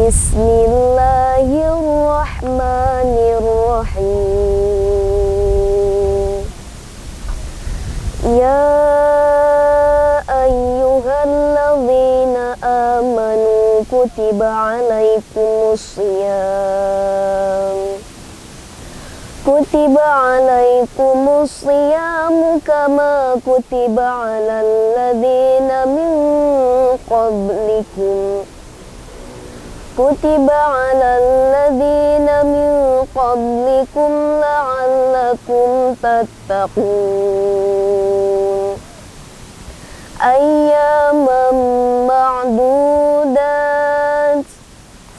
Bismillahirrahmanirrahim. Ya ayyuhalladzina amanu kutiba alaikumus siyam kama kutiba alal ladzina min qablikum la'allakum tattaqun. Ayyaman ma'dudat,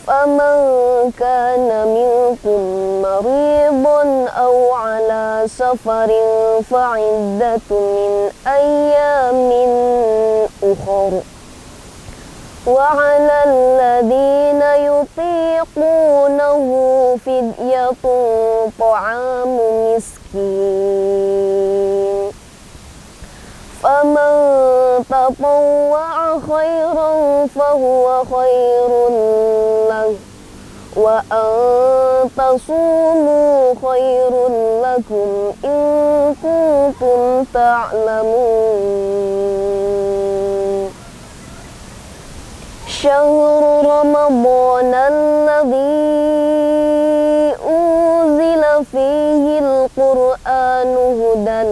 faman kana minkum maridan aw ala safarin fa'iddatun min ayyamin ukhra. Wa 'alal ladzina yutiqunahu fidyatun ta'amu miskin. Faman tatawwa'a khairan fahuwa khairun lahu wa an tasumu khairun lakum in kuntum ta'lamun. Syahru Ramadan alladzi unzila fihi al-Qur'anu hudan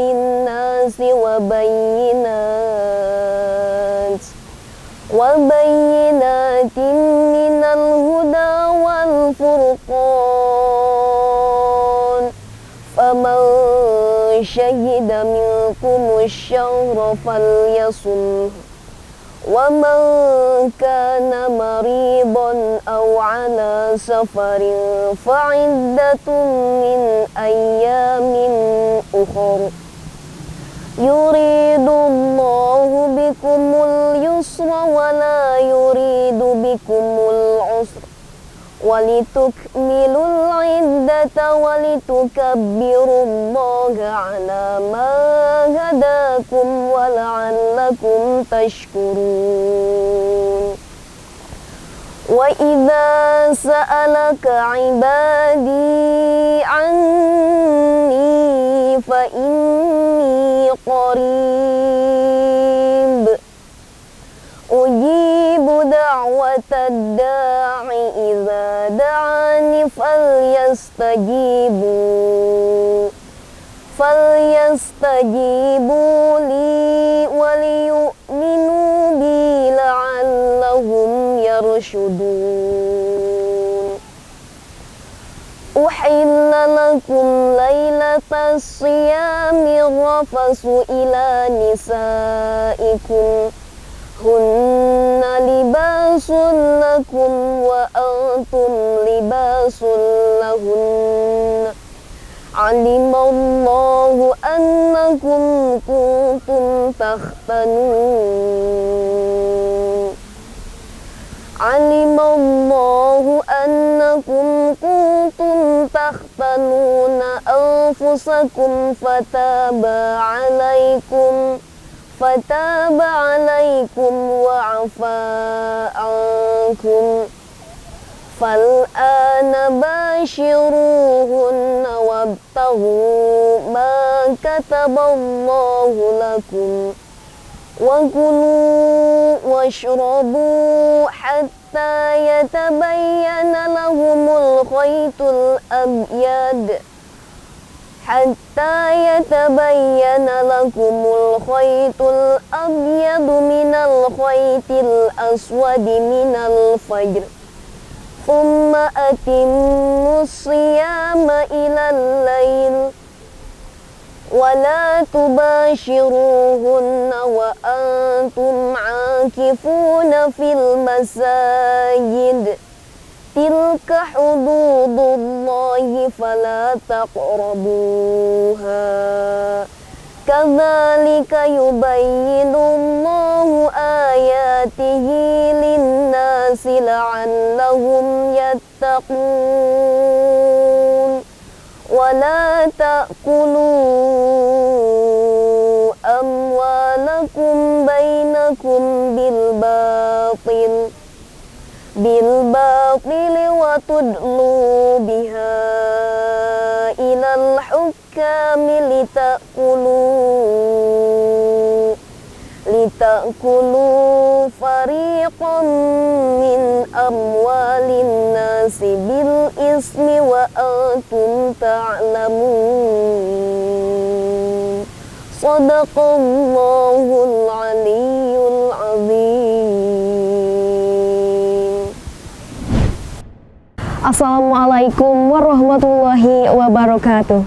linnas wa bayyinatin minal huda wal furqan. Faman syahida minkumus syahra falyasumhu wa man kana maridan aw ala safarin fa'iddatun min ayyamin ukhra. Yuridullahu bikumul yusra wa la yuridu bikumul usra walitukmilul iddata walitukabbirullaha ala ma hadakum wa la'allakum tashkurun. Wa idza sa'alaka ibadi anni fa inni qarib ujibu da'watad da'i idza da'ani falyastajibu li waliyu'minu bi la'allahum yarshudun. Uhilla lakum laylatas siyami rafasu ila nisaikum hunna libasun lakum wa antum libasun lahunna. Alimallahu annakum kuntum takhtanun. Alimallahu annakum kuntum takhtanuna anfusakum fataba alaikum wa afa ankum. Fal'ana bashiruhunna wabtaghu ma kataballahu lakum wa kulu washrabu hatta yatabayyana lahumul khaytul abyad minal khaytil aswadi minal fajr. Thumma atimmus siyama ilal layl wa la tubashiruhunna wa antum aakifuna fil masajid. Tilka hududullahi fala taqrabuha. Kadzalika yubayyinullahu ayatihi linnasi la'allahum yattaqun. Wa la ta'kulu tudlu biha ilal hukami litakulu fariqan min amwalin nasi bil ismi wa antum ta'lamun. Sadaqallahul aliyyul azim. Assalamualaikum warahmatullahi wabarakatuh.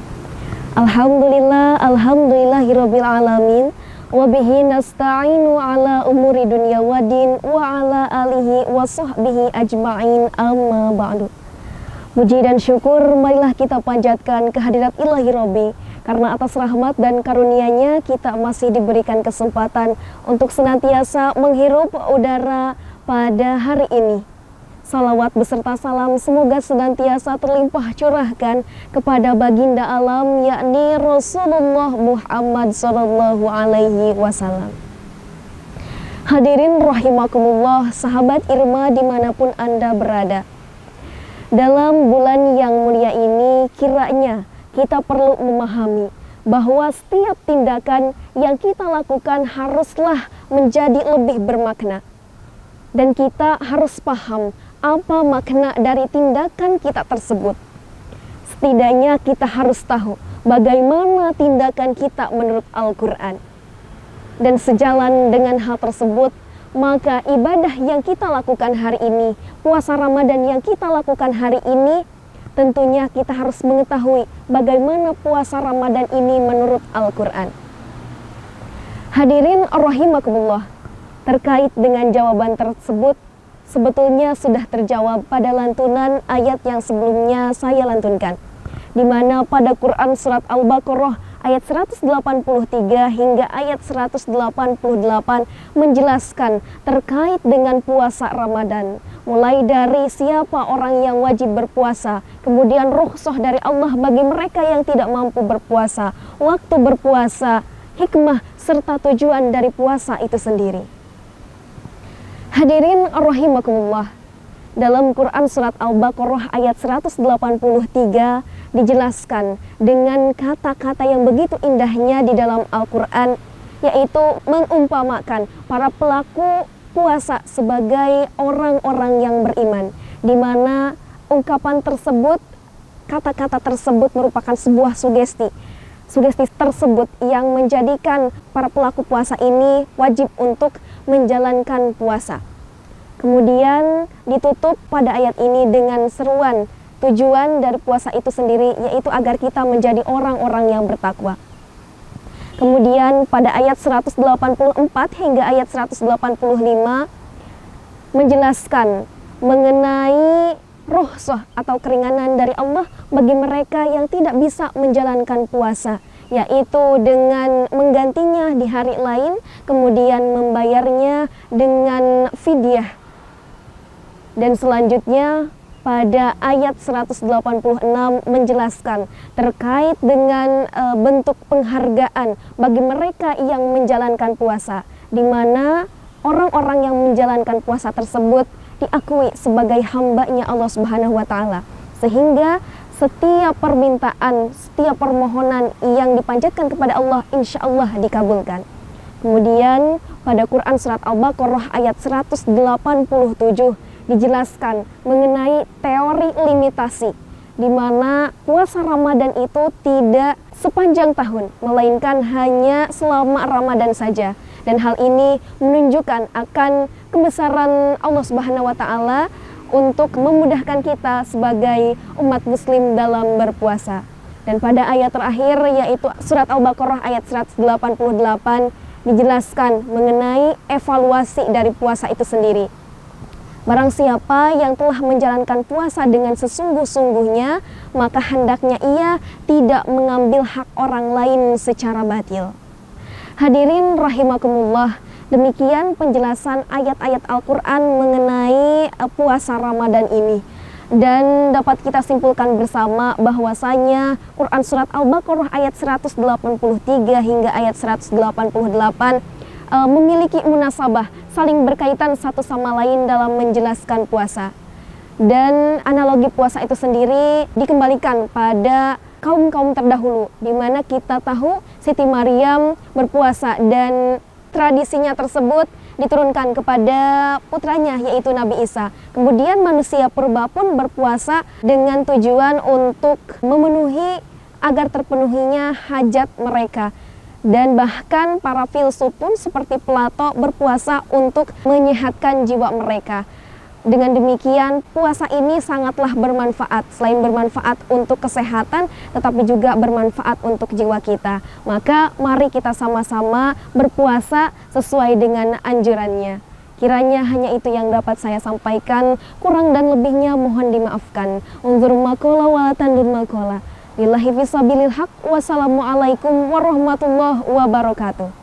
Alhamdulillahirabbil alamin. Wabihi nasta'inu ala umuri dunya wadin wa ala alihi wa sahbihi ajma'in, amma ba'du. Puji dan syukur marilah kita panjatkan kehadirat Ilahi Rabbi, karena atas rahmat dan karunia-Nya kita masih diberikan kesempatan untuk senantiasa menghirup udara pada hari ini. Salawat beserta salam semoga senantiasa terlimpah curahkan kepada baginda alam, yakni Rasulullah Muhammad sallallahu alaihi wasallam. Hadirin rahimakumullah, sahabat Irma dimanapun Anda berada. Dalam bulan yang mulia ini kiranya kita perlu memahami bahwa setiap tindakan yang kita lakukan haruslah menjadi lebih bermakna. Dan kita harus paham apa makna dari tindakan kita tersebut. Setidaknya kita harus tahu bagaimana tindakan kita menurut Al-Quran. Dan sejalan dengan hal tersebut, maka ibadah yang kita lakukan hari ini, puasa Ramadan yang kita lakukan hari ini, tentunya kita harus mengetahui bagaimana puasa Ramadan ini menurut Al-Quran. Hadirin rahimakumullah, terkait dengan jawaban tersebut, sebetulnya sudah terjawab pada lantunan ayat yang sebelumnya saya lantunkan, di mana pada Quran surat Al-Baqarah ayat 183 hingga ayat 188 menjelaskan terkait dengan puasa Ramadan, mulai dari siapa orang yang wajib berpuasa, kemudian rukhsah dari Allah bagi mereka yang tidak mampu berpuasa, waktu berpuasa, hikmah serta tujuan dari puasa itu sendiri. Hadirin rahimakumullah, dalam Quran surat Al-Baqarah ayat 183 dijelaskan dengan kata-kata yang begitu indahnya di dalam Al-Quran, yaitu mengumpamakan para pelaku puasa sebagai orang-orang yang beriman, di mana ungkapan tersebut, kata-kata tersebut merupakan sebuah sugesti tersebut yang menjadikan para pelaku puasa ini wajib untuk menjalankan puasa. Kemudian ditutup pada ayat ini dengan seruan tujuan dari puasa itu sendiri, yaitu agar kita menjadi orang-orang yang bertakwa. Kemudian pada ayat 184 hingga ayat 185 menjelaskan mengenai rukhsah atau keringanan dari Allah bagi mereka yang tidak bisa menjalankan puasa, yaitu dengan menggantinya di hari lain, kemudian membayarnya dengan fidyah. Dan selanjutnya pada ayat 186 menjelaskan terkait dengan bentuk penghargaan bagi mereka yang menjalankan puasa, di mana orang-orang yang menjalankan puasa tersebut diakui sebagai hambanya Allah Subhanahu wa Ta'ala, sehingga setiap permintaan, setiap permohonan yang dipanjatkan kepada Allah insya Allah dikabulkan. Kemudian pada Quran surat Al-Baqarah ayat 187 dijelaskan mengenai teori limitasi, di mana puasa Ramadan itu tidak sepanjang tahun, melainkan hanya selama Ramadan saja. Dan hal ini menunjukkan akan kebesaran Allah Subhanahu wa Ta'ala untuk memudahkan kita sebagai umat muslim dalam berpuasa. Dan pada ayat terakhir, yaitu surat Al-Baqarah ayat 188, dijelaskan mengenai evaluasi dari puasa itu sendiri. Barang siapa yang telah menjalankan puasa dengan sesungguh-sungguhnya, maka hendaknya ia tidak mengambil hak orang lain secara batil. Hadirin rahimakumullah, demikian penjelasan ayat-ayat Al-Quran mengenai puasa Ramadan ini. Dan dapat kita simpulkan bersama bahwasanya Quran Surat Al-Baqarah ayat 183 hingga ayat 188 memiliki munasabah, saling berkaitan satu sama lain dalam menjelaskan puasa. Dan analogi puasa itu sendiri dikembalikan pada kaum-kaum terdahulu, di mana kita tahu Siti Maryam berpuasa dan tradisinya tersebut diturunkan kepada putranya yaitu Nabi Isa. Kemudian manusia purba pun berpuasa dengan tujuan untuk memenuhi agar terpenuhinya hajat mereka. Dan bahkan para filsuf pun seperti Plato berpuasa untuk menyehatkan jiwa mereka. Dengan demikian, puasa ini sangatlah bermanfaat. Selain bermanfaat untuk kesehatan, tetapi juga bermanfaat untuk jiwa kita. Maka mari kita sama-sama berpuasa sesuai dengan anjurannya. Kiranya hanya itu yang dapat saya sampaikan. Kurang dan lebihnya mohon dimaafkan. Unzur maqala wa tandur maqala. Billahi fisabilil haq. Wassalamualaikum warahmatullahi wabarakatuh.